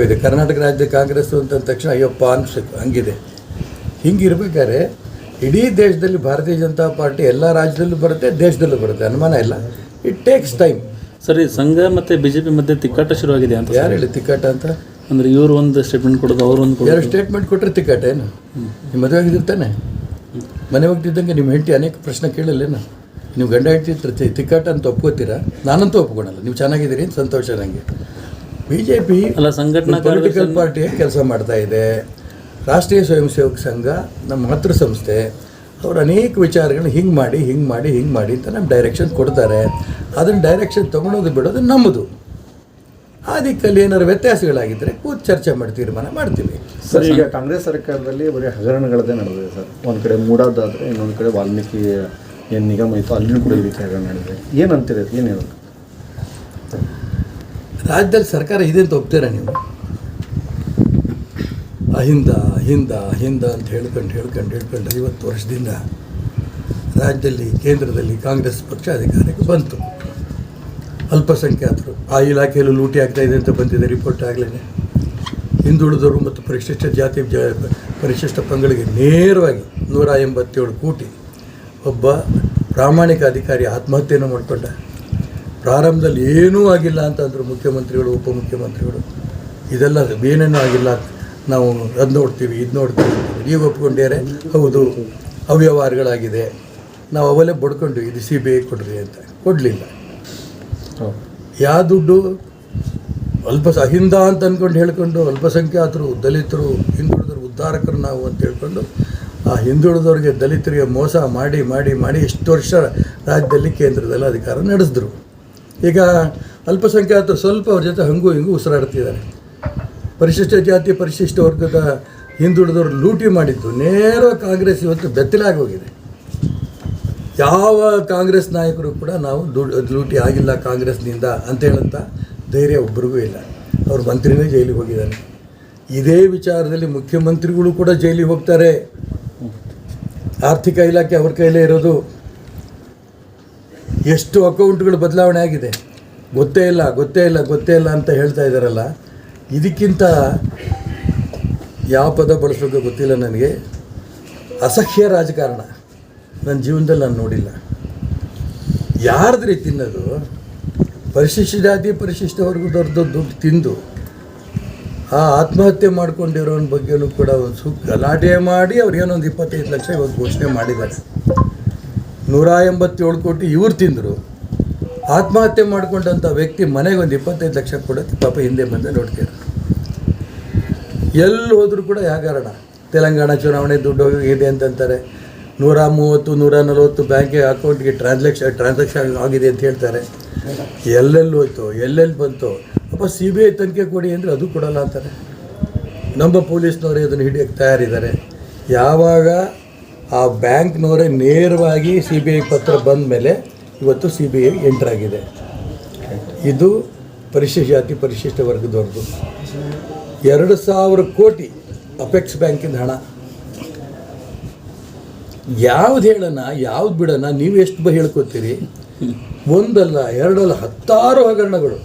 ಇದೆ. ಕರ್ನಾಟಕ ರಾಜ್ಯದ ಕಾಂಗ್ರೆಸ್ ಅಂತ ತಕ್ಷಣ ಅಯ್ಯಪ್ಪ ಅನ್ಸಬೇಕು, ಹಂಗಿದೆ. ಹಿಂಗಿರ್ಬೇಕಾದ್ರೆ ಇಡೀ ದೇಶದಲ್ಲಿ ಭಾರತೀಯ ಜನತಾ ಪಾರ್ಟಿ ಎಲ್ಲ ರಾಜ್ಯದಲ್ಲೂ ಬರುತ್ತೆ, ದೇಶದಲ್ಲೂ ಬರುತ್ತೆ, ಅನುಮಾನ ಇಲ್ಲ. It takes time. ಸರಿ, ಸಂಘ ಮತ್ತು BJP ಮಧ್ಯೆ ತಿಕ್ಕಾಟ ಶುರುವಾಗಿದೆ ಅಂತ. ಯಾರು ಹೇಳಿ ತಿಕ್ಕಾಟ ಅಂತ? ಅಂದರೆ ಇವರು ಒಂದು ಸ್ಟೇಟ್ಮೆಂಟ್ ಕೊಡೋದು, ಅವರು ಒಂದು ಎರಡು ಸ್ಟೇಟ್ಮೆಂಟ್ ಕೊಟ್ಟರೆ ತಿಕ್ಕಾಟ ಏನು? ನಿಮ್ಮ ಮದುವೆ ಆಗಿರ್ತಾನೆ, ಮನೆ ಹೋಗ್ತಿದ್ದಂಗೆ ನಿಮ್ಮ ಹೆಂಡತಿ ಅನೇಕ ಪ್ರಶ್ನೆ ಕೇಳಿಲ್ಲೇನು? ನೀವು ಗಂಡ ಹೆಂಡತಿ ತಿಕ್ಕಾಟ ಅಂತ ಒಪ್ಕೋತೀರಾ? ನಾನಂತೂ ಒಪ್ಕೊಳಲ್ಲ. ನೀವು ಚೆನ್ನಾಗಿದ್ದೀರಿ ಅಂತ ಸಂತೋಷ ನನಗೆ. BJP ಅಲ್ಲ, ಸಂಘಟನಾ ಪೊಲಿಟಿಕಲ್ ಪಾರ್ಟಿ ಕೆಲಸ ಮಾಡ್ತಾ ಇದೆ. ರಾಷ್ಟ್ರೀಯ ಸ್ವಯಂ ಸೇವಕ ಸಂಘ ನಮ್ಮ ಮಾತೃ ಸಂಸ್ಥೆ. ಅವರು ಅನೇಕ ವಿಚಾರಗಳನ್ನ ಹಿಂಗೆ ಮಾಡಿ ಅಂತ ನಮ್ಮ ಡೈರೆಕ್ಷನ್ ಕೊಡ್ತಾರೆ. ಅದನ್ನು ಡೈರೆಕ್ಷನ್ ತೊಗೊಳೋದು ಬಿಡೋದು ನಮ್ಮದು. ಆ ದಿಕ್ಕಲ್ಲಿ ಏನಾದ್ರು ವ್ಯತ್ಯಾಸಗಳಾಗಿದ್ದರೆ ಕೂತು ಚರ್ಚೆ ಮಾಡಿ ತೀರ್ಮಾನ ಮಾಡ್ತೀವಿ. ಸರ್, ಈಗ ಕಾಂಗ್ರೆಸ್ ಸರ್ಕಾರದಲ್ಲಿ ಬರೀ ಹಗರಣಗಳದ್ದೇ ನಡೆದಿದೆ ಸರ್. ಒಂದು ಕಡೆ ಮೂಡಾದಾದರೆ, ಇನ್ನೊಂದು ಕಡೆ ವಾಲ್ಮೀಕಿ ಏನು ನಿಗಮ ಇತ್ತು, ಅಲ್ಲಿನೂ ಕೂಡ ಈ ರೀತಿ ಹಗರಣ ನಡೆದಿದೆ. ಏನು ಅಂತೀರಿ? ಏನು ಹೇಳೋದು? ರಾಜ್ಯದಲ್ಲಿ ಸರ್ಕಾರ ಇದೆ ಅಂತ ಒಪ್ತೀರಾ ನೀವು? ಅಹಿಂದ ಅಂತ ಹೇಳ್ಕೊಂಡು 50 ವರ್ಷದಿಂದ ರಾಜ್ಯದಲ್ಲಿ ಕೇಂದ್ರದಲ್ಲಿ ಕಾಂಗ್ರೆಸ್ ಪಕ್ಷ ಅಧಿಕಾರಕ್ಕೆ ಬಂತು. ಅಲ್ಪಸಂಖ್ಯಾತರು ಆ ಇಲಾಖೆಯಲ್ಲೂ ಲೂಟಿ ಆಗ್ತಾಯಿದೆ ಅಂತ ಬಂದಿದೆ ರಿಪೋರ್ಟ್ ಆಗಲೇ. ಹಿಂದುಳಿದವರು ಮತ್ತು ಪರಿಶಿಷ್ಟ ಜಾತಿ ಪರಿಶಿಷ್ಟ ಪಂಗಡಿಗೆ ನೇರವಾಗಿ 187 ಕೋಟಿ. ಒಬ್ಬ ಪ್ರಾಮಾಣಿಕ ಅಧಿಕಾರಿ ಆತ್ಮಹತ್ಯೆಯನ್ನು ಮಾಡಿಕೊಂಡ. ಪ್ರಾರಂಭದಲ್ಲಿ ಏನೂ ಆಗಿಲ್ಲ ಅಂತಂದರು ಮುಖ್ಯಮಂತ್ರಿಗಳು, ಉಪಮುಖ್ಯಮಂತ್ರಿಗಳು. ಇದೆಲ್ಲ ಏನೇನೂ ಆಗಿಲ್ಲ, ನಾವು ಅದು ನೋಡ್ತೀವಿ, ಇದು ನೋಡ್ತೀವಿ. ಈಗ ಒಪ್ಕೊಂಡ್ಯಾರೆ, ಹೌದು ಅವ್ಯವಹಾರಗಳಾಗಿದೆ, ನಾವು ಅವೆಲ್ಲ ಬಡ್ಕೊಂಡ್ವಿ, ಇದು CBI ಕೊಡ್ರಿ ಅಂತ. ಕೊಡಲಿಲ್ಲ. ಯಾವ ದುಡ್ಡು? ಅಹಿಂದ ಅಂತ ಅಂದ್ಕೊಂಡು ಹೇಳ್ಕೊಂಡು ಅಲ್ಪಸಂಖ್ಯಾತರು, ದಲಿತರು, ಹಿಂದುಳಿದವರು ಉದ್ಧಾರಕರು ನಾವು ಅಂತ ಹೇಳ್ಕೊಂಡು ಆ ಹಿಂದುಳಿದವ್ರಿಗೆ, ದಲಿತರಿಗೆ ಮೋಸ ಮಾಡಿ ಇಷ್ಟು ವರ್ಷ ರಾಜ್ಯದಲ್ಲಿ ಕೇಂದ್ರದಲ್ಲಿ ಅಧಿಕಾರ ನಡೆಸಿದ್ರು. ಈಗ ಅಲ್ಪಸಂಖ್ಯಾತರು ಸ್ವಲ್ಪ ಅವ್ರ ಜೊತೆ ಹಂಗೂ ಹಿಂಗೂ ಉಸಿರಾಡ್ತಿದ್ದಾರೆ. ಪರಿಶಿಷ್ಟ ಜಾತಿ ಪರಿಶಿಷ್ಟ ವರ್ಗದ ಹಿಂದುಳಿದವರು ಲೂಟಿ ಮಾಡಿದ್ದು ನೇರ ಕಾಂಗ್ರೆಸ್ ಇವತ್ತು ಬೆತ್ತಲಾಗಿ ಹೋಗಿದೆ. ಯಾವ ಕಾಂಗ್ರೆಸ್ ನಾಯಕರು ಕೂಡ ನಾವು ಲೂಟಿ ಆಗಿಲ್ಲ ಕಾಂಗ್ರೆಸ್ನಿಂದ ಅಂತ ಹೇಳಂತ ಧೈರ್ಯ ಒಬ್ಬರಿಗೂ ಇಲ್ಲ. ಅವ್ರ ಮಂತ್ರಿನೇ ಜೈಲಿಗೆ ಹೋಗಿದ್ದಾನೆ. ಇದೇ ವಿಚಾರದಲ್ಲಿ ಮುಖ್ಯಮಂತ್ರಿಗಳು ಕೂಡ ಜೈಲಿಗೆ ಹೋಗ್ತಾರೆ. ಆರ್ಥಿಕ ಇಲಾಖೆ ಅವ್ರ ಕೈಲೇ ಇರೋದು. ಎಷ್ಟು ಅಕೌಂಟ್ಗಳು ಬದಲಾವಣೆ ಆಗಿದೆ ಗೊತ್ತೇ ಇಲ್ಲ ಅಂತ ಹೇಳ್ತಾ ಇದ್ದಾರಲ್ಲ. ಇದಕ್ಕಿಂತ ಯಾವ ಪದ ಬಳಸೋಕೆ ಗೊತ್ತಿಲ್ಲ ನನಗೆ. ಅಸಹ್ಯ ರಾಜಕಾರಣ ನನ್ನ ಜೀವನದಲ್ಲಿ ನಾನು ನೋಡಿಲ್ಲ. ಯಾರ್ದ್ರಿ ತಿನ್ನೋದು? ಪರಿಶಿಷ್ಟ ಜಾತಿ ಪರಿಶಿಷ್ಟ ವರ್ಗದವ್ರದ್ದು ದುಡ್ಡು ತಿಂದು ಆ ಆತ್ಮಹತ್ಯೆ ಮಾಡ್ಕೊಂಡಿರೋನ ಬಗ್ಗೆನೂ ಕೂಡ ಒಂದು ಗಲಾಟೆ ಮಾಡಿ ಅವ್ರಿಗೇನೋ ಒಂದು 25 ಲಕ್ಷ ಇವಾಗ ಘೋಷಣೆ ಮಾಡಿದ್ದಾರೆ. 187 ಕೋಟಿ ಇವ್ರು ತಿಂದರು. ಆತ್ಮಹತ್ಯೆ ಮಾಡಿಕೊಂಡಂಥ ವ್ಯಕ್ತಿ ಮನೆಗೆ ಒಂದು 25 ಲಕ್ಷ ಕೊಡುತ್ತೆ. ಪಾಪ ಹಿಂದೆ ಬಂದು ನೋಡ್ತೀರ. ಎಲ್ಲಿ ಹೋದರೂ ಕೂಡ ಯಾಕಾರಣ ತೆಲಂಗಾಣ ಚುನಾವಣೆ ದುಡ್ಡು ಹೋಗಿದೆ ಅಂತಂತಾರೆ. 130 140 ಬ್ಯಾಂಕ್ ಅಕೌಂಟ್ಗೆ ಟ್ರಾನ್ಸಾಕ್ಷನ್ ಆಗಿದೆ ಅಂತ ಹೇಳ್ತಾರೆ. ಎಲ್ಲೆಲ್ಲಿ ಹೋಯ್ತು, ಎಲ್ಲೆಲ್ಲಿ ಬಂತು? ಅಪ್ಪ CBI ತನಿಖೆ ಕೊಡಿ ಅಂದರೆ ಅದು ಕೊಡಲ್ಲ ಅಂತಾರೆ. ನಮ್ಮ ಪೊಲೀಸ್ನವರೇ ಅದನ್ನು ಹಿಡಿಯೋಕ್ಕೆ ತಯಾರಿದ್ದಾರೆ. ಯಾವಾಗ ಆ ಬ್ಯಾಂಕ್ನವರೇ ನೇರವಾಗಿ CBI ಪತ್ರ ಬಂದ ಮೇಲೆ ಇವತ್ತು CBI ಎಂಟ್ರಾಗಿದೆ. ಇದು ಪರಿಶಿಷ್ಟ ಜಾತಿ ಪರಿಶಿಷ್ಟ ವರ್ಗದವ್ರದ್ದು 2,000 ಕೋಟಿ ಅಪೆಕ್ಸ್ ಬ್ಯಾಂಕಿಂದ ಹಣ. ಯಾವ್ದು ಹೇಳೋಣ, ಯಾವ್ದು ಬಿಡೋಣ? ನೀವು ಎಷ್ಟು ಹೇಳ್ಕೊತೀರಿ? ಒಂದಲ್ಲ ಎರಡಲ್ಲ 10 ಹಗರಣಗಳು.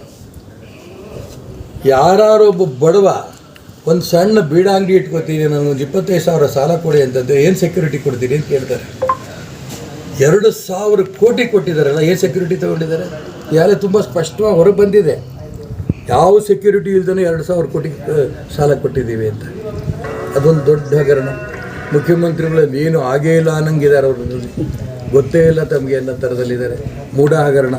ಯಾರು ಒಬ್ಬ ಬಡವ ಒಂದು ಸಣ್ಣ ಬೀಡ ಅಂಗಡಿ ಇಟ್ಕೊತೀನಿ, ನನಗೊಂದು 25,000 ಸಾಲ ಕೊಡಿ ಅಂತಂದರೆ ಏನು ಸೆಕ್ಯೂರಿಟಿ ಕೊಡ್ತೀರಿ ಅಂತ ಕೇಳ್ತಾರೆ. 2,000 ಕೋಟಿ ಕೊಟ್ಟಿದ್ದಾರಲ್ಲ, ಏನು ಸೆಕ್ಯೂರಿಟಿ ತೊಗೊಂಡಿದ್ದಾರೆ? ಯಾರೇ ತುಂಬ ಸ್ಪಷ್ಟವಾಗಿ ಹೊರಗೆ ಬಂದಿದೆ. ಯಾವ ಸೆಕ್ಯೂರಿಟಿ ಇಲ್ದೇ 2,000 ಕೋಟಿ ಸಾಲ ಕೊಟ್ಟಿದ್ದೀವಿ ಅಂತ. ಅದೊಂದು ದೊಡ್ಡ ಹಗರಣ. ಮುಖ್ಯಮಂತ್ರಿಗಳಲ್ಲಿ ಏನು ಆಗೇ ಇಲ್ಲ ಅನ್ನಂಗಿದ್ದಾರೆ. ಅವರು ಗೊತ್ತೇ ಇಲ್ಲ ತಮಗೆ ಅನ್ನೋ ಥರದಲ್ಲಿದ್ದಾರೆ. ಮೂಢ ಹಗರಣ.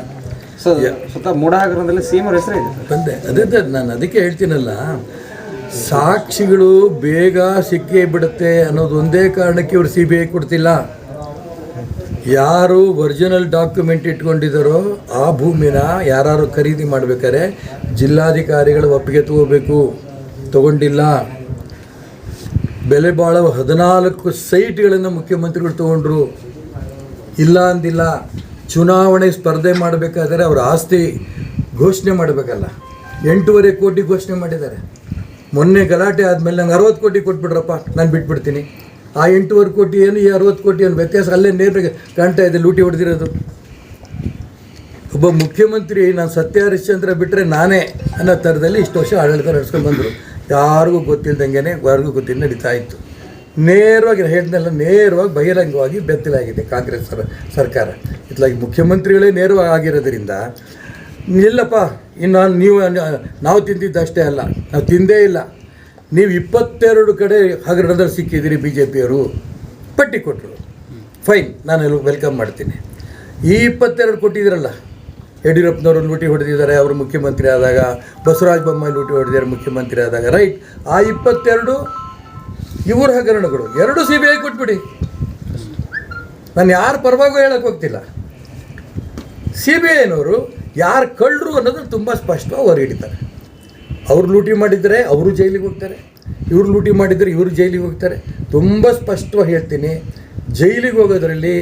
ಮೂಢ ಹಗರಣದಲ್ಲಿ CM ಹೆಸರೇ ಇದೆ. ಬಂದೆ ಅದೇ ನಾನು ಅದಕ್ಕೆ ಹೇಳ್ತೀನಲ್ಲ, ಸಾಕ್ಷಿಗಳು ಬೇಗ ಸಿಕ್ಕೇ ಬಿಡುತ್ತೆ ಅನ್ನೋದು ಒಂದೇ ಕಾರಣಕ್ಕೆ ಇವರು CBI ಕೊಡ್ತಿಲ್ಲ. ಯಾರು ಒರಿಜಿನಲ್ ಡಾಕ್ಯುಮೆಂಟ್ ಇಟ್ಕೊಂಡಿದ್ದಾರೋ ಆ ಭೂಮಿನ ಯಾರು ಖರೀದಿ ಮಾಡಬೇಕಾದ್ರೆ ಜಿಲ್ಲಾಧಿಕಾರಿಗಳು ಒಪ್ಪಿಗೆ ತಗೊಂಡಿಲ್ಲ. ಬೆಲೆ ಬಾಳುವ 14 ಸೈಟ್ಗಳನ್ನು ಮುಖ್ಯಮಂತ್ರಿಗಳು ತೊಗೊಂಡ್ರು. ಇಲ್ಲ ಅಂದಿಲ್ಲ. ಚುನಾವಣೆ ಸ್ಪರ್ಧೆ ಮಾಡಬೇಕಾದ್ರೆ ಅವರ ಆಸ್ತಿ ಘೋಷಣೆ ಮಾಡಬೇಕಲ್ಲ. 8.5 ಕೋಟಿ ಘೋಷಣೆ ಮಾಡಿದ್ದಾರೆ. ಮೊನ್ನೆ ಗಲಾಟೆ ಆದಮೇಲೆ ನಂಗೆ 60 ಕೋಟಿ ಕೊಟ್ಬಿಡ್ರಪ್ಪ, ನಾನು ಬಿಟ್ಬಿಡ್ತೀನಿ. ಆ 8.5 ಕೋಟಿ ಏನು, ಈ 60 ಕೋಟಿ ಏನು ವ್ಯತ್ಯಾಸ ಅಲ್ಲೇ ನೇರ ಕಾಣ್ತಾ ಇದೆ. ಲೂಟಿ ಹೊಡೆದಿರೋದು ಒಬ್ಬ ಮುಖ್ಯಮಂತ್ರಿ ನಾನು ಸತ್ಯ ಹರಿಶ್ಚಂದ್ರ ಬಿಟ್ಟರೆ ನಾನೇ ಅನ್ನೋ ಥರದಲ್ಲಿ ಇಷ್ಟು ವರ್ಷ ಆಡಳಿತ ನಡೆಸ್ಕೊಂಡು ಬಂದರು. ಯಾರಿಗೂ ಗೊತ್ತಿಲ್ದಂಗೆ ಯಾರಿಗೂ ಗೊತ್ತಿಲ್ಲ ನಡೀತಾ ಇತ್ತು. ನೇರವಾಗಿ ಹೇಳಿದ್ನೆಲ್ಲ ನೇರವಾಗಿ ಬಹಿರಂಗವಾಗಿ ಬೆತ್ತಲಾಗಿದೆ ಕಾಂಗ್ರೆಸ್ ಸರ್ಕಾರ. ಇತ್ಲಾಗಿ ಮುಖ್ಯಮಂತ್ರಿಗಳೇ ನೇರವಾಗಿ ಆಗಿರೋದ್ರಿಂದ ಇಲ್ಲಪ್ಪ ಇನ್ನು ನಾವು ತಿಂದಿದ್ದಷ್ಟೇ ಅಲ್ಲ, ನಾವು ತಿಂದೇ ಇಲ್ಲ. ನೀವು 22 ಕಡೆ ಹಗರಣದಲ್ಲಿ ಸಿಕ್ಕಿದ್ದೀರಿ BJPಯವರು ಪಟ್ಟಿ ಕೊಟ್ಟರು. ಫೈನ್, ನಾನು ವೆಲ್ಕಮ್ ಮಾಡ್ತೀನಿ. ಈ 22 ಕೊಟ್ಟಿದ್ದೀರಲ್ಲ, ಯಡಿಯೂರಪ್ಪನವರು ಲೂಟಿ ಹೊಡೆದಿದ್ದಾರೆ ಅವರು ಮುಖ್ಯಮಂತ್ರಿ ಆದಾಗ, ಬಸವರಾಜ ಬೊಮ್ಮಾಯಿ ಲೂಟಿ ಹೊಡೆದಿದ್ದಾರೆ ಮುಖ್ಯಮಂತ್ರಿ ಆದಾಗ, ರೈಟ್. ಆ 22 ಇವ್ರ ಹಗರಣಗಳು 2 CBI ಕೊಟ್ಬಿಡಿ. ನಾನು ಯಾರ ಪರವಾಗೂ ಹೇಳಕ್ಕೆ ಹೋಗ್ತಿಲ್ಲ. CBIನವರು ಯಾರು ಕಳ್ಳರು ಅನ್ನೋದನ್ನು ತುಂಬ ಸ್ಪಷ್ಟವಾಗಿ ಹೊರ ಹಿಡಿತಾರೆ. ಅವ್ರು ಲೂಟಿ ಮಾಡಿದರೆ ಅವರು ಜೈಲಿಗೆ ಹೋಗ್ತಾರೆ, ಇವ್ರು ಲೂಟಿ ಮಾಡಿದರೆ ಇವರು ಜೈಲಿಗೆ ಹೋಗ್ತಾರೆ. ತುಂಬ ಸ್ಪಷ್ಟವಾಗಿ ಹೇಳ್ತೀನಿ, ಜೈಲಿಗೆ ಹೋಗೋದ್ರಲ್ಲಿ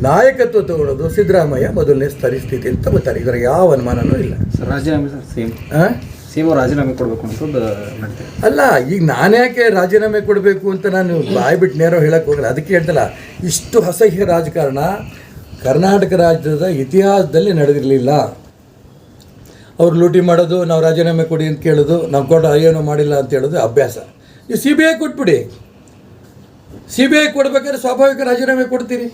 ನಾಯಕತ್ವ ತಗೊಳ್ಳೋದು ಸಿದ್ದರಾಮಯ್ಯ ಮೊದಲನೇ ಪರಿಸ್ಥಿತಿ ಅಂತ ತಗೋತಾರೆ. ಇದರ ಯಾವ ಅನುಮಾನನೂ ಇಲ್ಲ. ರಾಜೀನಾಮೆ ಸರ್, ಸೇಮ್ ರಾಜೀನಾಮೆ ಕೊಡಬೇಕು ಅಂತ ನಡೀತಾರೆ. ಅಲ್ಲ, ಈಗ ನಾನು ಯಾಕೆ ರಾಜೀನಾಮೆ ಕೊಡಬೇಕು ಅಂತ ನಾನು ಬಾಯ್ಬಿಟ್ಟು ನೇರ ಹೇಳಕ್ಕೆ ಹೋಗಲ್ಲ. ಅದಕ್ಕೆ ಹೇಳ್ತಲ್ಲ, ಇಷ್ಟು ಅಸಹ್ಯ ರಾಜಕಾರಣ ಕರ್ನಾಟಕ ರಾಜ್ಯದ ಇತಿಹಾಸದಲ್ಲಿ ನಡೆದಿರಲಿಲ್ಲ. ಅವ್ರು ಲೂಟಿ ಮಾಡೋದು, ನಾವು ರಾಜೀನಾಮೆ ಕೊಡಿ ಅಂತ ಕೇಳೋದು, ನಾವು ಕೊಟ್ಟು ಏನೋ ಮಾಡಿಲ್ಲ ಅಂತ ಹೇಳೋದು ಅಭ್ಯಾಸ. ನೀವು CBI ಕೊಟ್ಬಿಡಿ. CBI ಕೊಡ್ಬೇಕಾದ್ರೆ ಸ್ವಾಭಾವಿಕ ರಾಜೀನಾಮೆ ಕೊಡ್ತೀರಿ.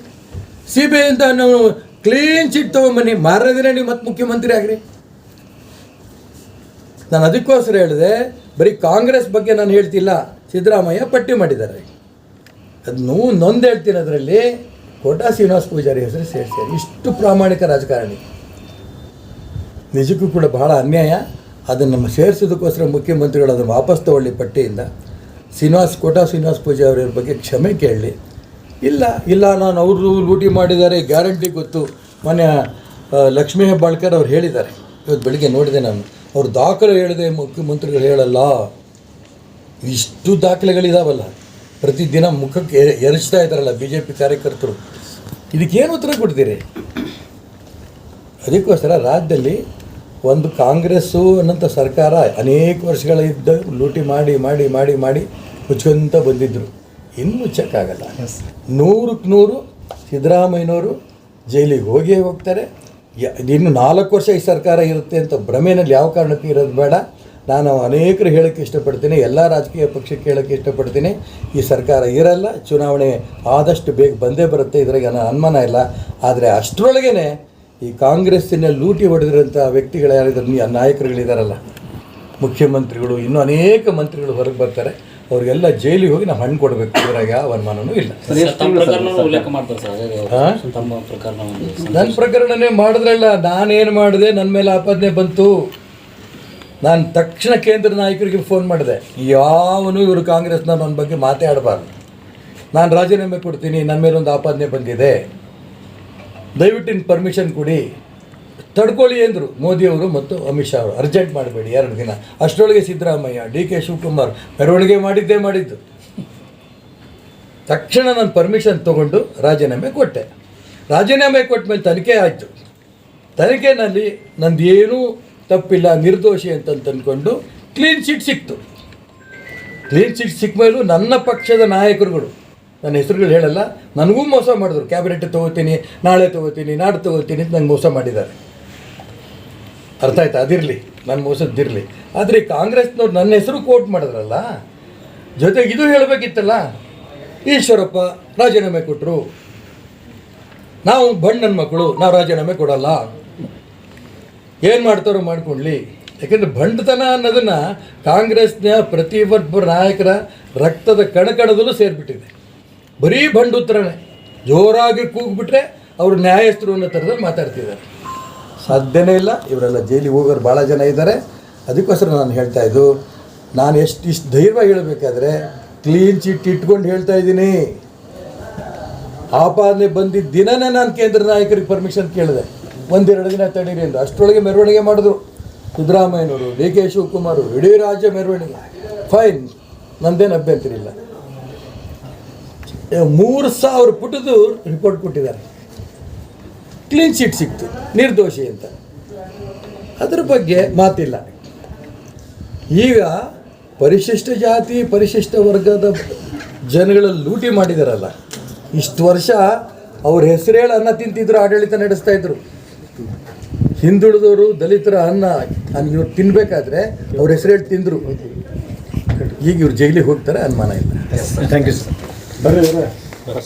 CBIಯಿಂದ ನಾವು ಕ್ಲೀನ್ ಚಿಟ್ ತೊಗೊಂಬನ್ನಿ, ಮಾರನೇ ದಿನ ನೀವು ಮತ್ತೆ ಮುಖ್ಯಮಂತ್ರಿ ಆಗ್ರಿ. ನಾನು ಅದಕ್ಕೋಸ್ಕರ ಹೇಳಿದೆ, ಬರೀ ಕಾಂಗ್ರೆಸ್ ಬಗ್ಗೆ ನಾನು ಹೇಳ್ತಿಲ್ಲ, ಸಿದ್ದರಾಮಯ್ಯ ಪಟ್ಟಿ ಮಾಡಿದ್ದಾರೆ. ಅದು ನೊಂದು ಹೇಳ್ತೀನಿ. ಅದರಲ್ಲಿ ಕೋಟಾ ಶ್ರೀನಿವಾಸ ಪೂಜಾರಿ ಹೆಸರು ಸೇರಿಸಿ. ಇಷ್ಟು ಪ್ರಾಮಾಣಿಕ ರಾಜಕಾರಣಿ, ನಿಜಕ್ಕೂ ಕೂಡ ಬಹಳ ಅನ್ಯಾಯ. ಅದನ್ನು ನಮ್ಮ ಸೇರಿಸೋದಕ್ಕೋಸ್ಕರ ಮುಖ್ಯಮಂತ್ರಿಗಳು ಅದನ್ನು ವಾಪಸ್ ತಗೊಳ್ಳಿ ಪಟ್ಟಿಯಿಂದ. ಕೋಟಾ ಶ್ರೀನಿವಾಸ ಪೂಜಾರಿ ಅವ್ರ ಬಗ್ಗೆ ಕ್ಷಮೆ ಕೇಳಲಿ. ಇಲ್ಲ ನಾನು ಅವರು ಲೂಟಿ ಮಾಡಿದ್ದಾರೆ ಗ್ಯಾರಂಟಿ ಗೊತ್ತು. ಮೊನ್ನೆ ಲಕ್ಷ್ಮೀ ಹೆಬ್ಬಾಳ್ಕರ್ ಅವ್ರು ಹೇಳಿದ್ದಾರೆ, ಇವತ್ತು ಬೆಳಿಗ್ಗೆ ನೋಡಿದೆ ನಾನು. ಅವ್ರು ದಾಖಲೆ ಹೇಳಿದೆ, ಮುಖ್ಯಮಂತ್ರಿಗಳು ಹೇಳಲ್ಲ. ಇಷ್ಟು ದಾಖಲೆಗಳಿದಾವಲ್ಲ, ಪ್ರತಿದಿನ ಮುಖಕ್ಕೆ ಎರಚ್ತಾ ಇದ್ದಾರಲ್ಲ BJP ಕಾರ್ಯಕರ್ತರು. ಇದಕ್ಕೇನು ಉತ್ತರ ಕೊಡ್ತೀರಿ? ಅದಕ್ಕೋಸ್ಕರ ರಾಜ್ಯದಲ್ಲಿ ಒಂದು ಕಾಂಗ್ರೆಸ್ಸು ಅನ್ನೋಂಥ ಸರ್ಕಾರ ಅನೇಕ ವರ್ಷಗಳಿದ್ದ ಲೂಟಿ ಮಾಡಿ ಮಾಡಿ ಮಾಡಿ ಮಾಡಿ ಮುಚ್ಕೊಂತ ಬಂದಿದ್ದರು. ಇನ್ನು ಮುಚ್ಚಕ್ಕಾಗಲ್ಲ. 100ಕ್ಕೆ 100 ಸಿದ್ದರಾಮಯ್ಯನವರು ಜೈಲಿಗೆ ಹೋಗ್ತಾರೆ. ಇನ್ನು 4 ವರ್ಷ ಈ ಸರ್ಕಾರ ಇರುತ್ತೆ ಅಂತ ಭ್ರಮೆಯಲ್ಲಿ ಯಾವ ಕಾರಣಕ್ಕೂ ಇರೋದು ಬೇಡ. ನಾನು ಅನೇಕರು ಹೇಳೋಕ್ಕೆ ಇಷ್ಟಪಡ್ತೀನಿ, ಎಲ್ಲ ರಾಜಕೀಯ ಪಕ್ಷಕ್ಕೆ ಹೇಳೋಕ್ಕೆ ಇಷ್ಟಪಡ್ತೀನಿ, ಈ ಸರ್ಕಾರ ಇರಲ್ಲ, ಚುನಾವಣೆ ಆದಷ್ಟು ಬೇಗ ಬಂದೇ ಬರುತ್ತೆ, ಇದ್ರಾಗ ನಾನು ಅನುಮಾನ ಇಲ್ಲ. ಆದರೆ ಅಷ್ಟರೊಳಗೇ ಈ ಕಾಂಗ್ರೆಸ್ಸಿನ ಲೂಟಿ ಹೊಡೆದಿರೋಂಥ ವ್ಯಕ್ತಿಗಳು ಯಾರಿದ್ದಾರೆ, ನಾಯಕರುಗಳಿದಾರಲ್ಲ, ಮುಖ್ಯಮಂತ್ರಿಗಳು, ಇನ್ನೂ ಅನೇಕ ಮಂತ್ರಿಗಳು ಹೊರಗೆ ಬರ್ತಾರೆ. ಅವ್ರಿಗೆಲ್ಲ ಜೈಲಿಗೆ ಹೋಗಿ ನಾವು ಹಣ್ಣು ಕೊಡಬೇಕು, ಇದ್ರಾಗ ಯಾವ ಅನುಮಾನವೂ ಇಲ್ಲ. ನನ್ನ ಪ್ರಕರಣನೇ ಮಾಡಿದ್ರಲ್ಲ, ನಾನೇನು ಮಾಡಿದೆ, ನನ್ನ ಮೇಲೆ ಆಪಾದನೆ ಬಂತು. ನಾನು ತಕ್ಷಣ ಕೇಂದ್ರ ನಾಯಕರಿಗೆ ಫೋನ್ ಮಾಡಿದೆ, ಯಾವನು ಇವರು ಕಾಂಗ್ರೆಸ್ನ ನನ್ನ ಬಗ್ಗೆ ಮಾತಾಡಬಾರ್ದು, ನಾನು ರಾಜೀನಾಮೆ ಕೊಡ್ತೀನಿ, ನನ್ನ ಮೇಲೊಂದು ಆಪಾದನೆ ಬಂದಿದೆ, ದಯವಿಟ್ಟು ಪರ್ಮಿಷನ್ ಕೊಡಿ, ತಡ್ಕೊಳ್ಳಿ ಅಂದರು ಮೋದಿಯವರು ಮತ್ತು ಅಮಿತ್ ಶಾ ಅವರು. ಅರ್ಜೆಂಟ್ ಮಾಡಬೇಡಿ, 2 ದಿನ. ಅಷ್ಟರೊಳಗೆ ಸಿದ್ದರಾಮಯ್ಯ, DK ಶಿವಕುಮಾರ್ ಮೆರವಣಿಗೆ ಮಾಡಿದ್ದೆ. ತಕ್ಷಣ ನಾನು ಪರ್ಮಿಷನ್ ತೊಗೊಂಡು ರಾಜೀನಾಮೆ ಕೊಟ್ಟೆ. ರಾಜೀನಾಮೆ ಕೊಟ್ಟ ಮೇಲೆ ತನಿಖೆ ಆಯಿತು. ತನಿಖೆಯಲ್ಲಿ ನಂದೇನೂ ತಪ್ಪಿಲ್ಲ, ನಿರ್ದೋಷಿ ಅಂತ ಅಂದ್ಕೊಂಡು ಕ್ಲೀನ್ ಚಿಟ್ ಸಿಕ್ತು. ಕ್ಲೀನ್ ಚಿಟ್ ಸಿಕ್ಕ ಮೇಲೂ ನನ್ನ ಪಕ್ಷದ ನಾಯಕರುಗಳು, ನನ್ನ ಹೆಸರುಗಳು ಹೇಳಲ್ಲ, ನನಗೂ ಮೋಸ ಮಾಡಿದ್ರು. ಕ್ಯಾಬಿನೆಟ್ ತೊಗೋತೀನಿ, ನಾಳೆ ತೊಗೋತೀನಿ, ನಾಡು ತೊಗೋತೀನಿ ಅಂತ ನಂಗೆ ಮೋಸ ಮಾಡಿದ್ದಾರೆ. ಅರ್ಥ ಆಯ್ತಾ? ಅದಿರಲಿ, ನನ್ನ ಮೋಸದ್ದಿರಲಿ. ಆದರೆ ಕಾಂಗ್ರೆಸ್ನವ್ರು ನನ್ನ ಹೆಸರು ಕೋಟ್ ಮಾಡಿದ್ರಲ್ಲ, ಜೊತೆಗೆ ಇದು ಹೇಳಬೇಕಿತ್ತಲ್ಲ, ಈಶ್ವರಪ್ಪ ರಾಜೀನಾಮೆ ಕೊಟ್ಟರು, ನಾವು ಬಣ್ಣನ ಮಕ್ಕಳು, ನಾವು ರಾಜೀನಾಮೆ ಕೊಡಲ್ಲ, ಏನು ಮಾಡ್ತಾರೋ ಮಾಡ್ಕೊಳ್ಳಿ. ಯಾಕೆಂದರೆ ಬಂಡತನ ಅನ್ನೋದನ್ನು ಕಾಂಗ್ರೆಸ್ನ ಪ್ರತಿಯೊಬ್ಬರ ನಾಯಕರ ರಕ್ತದ ಕಣಕಣದಲ್ಲೂ ಸೇರಿಬಿಟ್ಟಿದೆ. ಬರೀ ಬಂಡುತ್ತರನೇ, ಜೋರಾಗಿ ಕೂಗ್ಬಿಟ್ರೆ ಅವರು ನ್ಯಾಯಸ್ಥರು ಅನ್ನೋ ಥರದಲ್ಲಿ ಮಾತಾಡ್ತಿದ್ದಾರೆ. ಸಾಧ್ಯನೇ ಇಲ್ಲ. ಇವರೆಲ್ಲ ಜೈಲಿಗೆ ಹೋಗೋರು ಭಾಳ ಜನ ಇದ್ದಾರೆ. ಅದಕ್ಕೋಸ್ಕರ ನಾನು ಹೇಳ್ತಾಯಿದ್ದು, ನಾನು ಇಷ್ಟು ಧೈರ್ಯವಾಗಿ ಹೇಳಬೇಕಾದ್ರೆ ಕ್ಲೀನ್ ಚಿಟ್ ಇಟ್ಕೊಂಡು ಹೇಳ್ತಾ ಇದ್ದೀನಿ. ಆಪಾದನೆ ಬಂದಿದ್ದ ದಿನನೇ ನಾನು ಕೇಂದ್ರ ನಾಯಕರಿಗೆ ಪರ್ಮಿಷನ್ ಕೇಳಿದೆ, 1-2 ದಿನ ತಡೀರಿ ಎಂದು. ಅಷ್ಟರೊಳಗೆ ಮೆರವಣಿಗೆ ಮಾಡಿದ್ರು ಸಿದ್ದರಾಮಯ್ಯನವರು, DK ಶಿವಕುಮಾರ್, ಇಡೀ ರಾಜ್ಯ ಮೆರವಣಿಗೆ. ಫೈನ್, ನಂದೇನು ಅಭ್ಯಂತರ ಇಲ್ಲ. 3000 ಪುಟದ್ದು ರಿಪೋರ್ಟ್ ಕೊಟ್ಟಿದ್ದಾರೆ. ಕ್ಲೀನ್ ಚಿಟ್ ಸಿಕ್ತು, ನಿರ್ದೋಷಿ ಅಂತ. ಅದರ ಬಗ್ಗೆ ಮಾತಿಲ್ಲ. ಈಗ ಪರಿಶಿಷ್ಟ ಜಾತಿ ಪರಿಶಿಷ್ಟ ವರ್ಗದ ಜನಗಳಲ್ಲಿ ಲೂಟಿ ಮಾಡಿದಾರಲ್ಲ, ಇಷ್ಟು ವರ್ಷ ಅವ್ರ ಹೆಸರೇಳು ಅನ್ನ ತಿಂತಿದ್ರು, ಆಡಳಿತ ನಡೆಸ್ತಾ ಇದ್ರು. ಹಿಂದುಳಿದವರು ದಲಿತರ ಅನ್ನ ಇವ್ರು ತಿನ್ನಬೇಕಾದ್ರೆ ಅವ್ರ ಹೆಸರೇಳಿ ತಿಂದರು. ಈಗ ಇವ್ರು ಜೈಲಿಗೆ ಹೋಗ್ತಾರೆ, ಅನುಮಾನ ಇಲ್ಲ. Thank you sir. ಬರ್ರಿ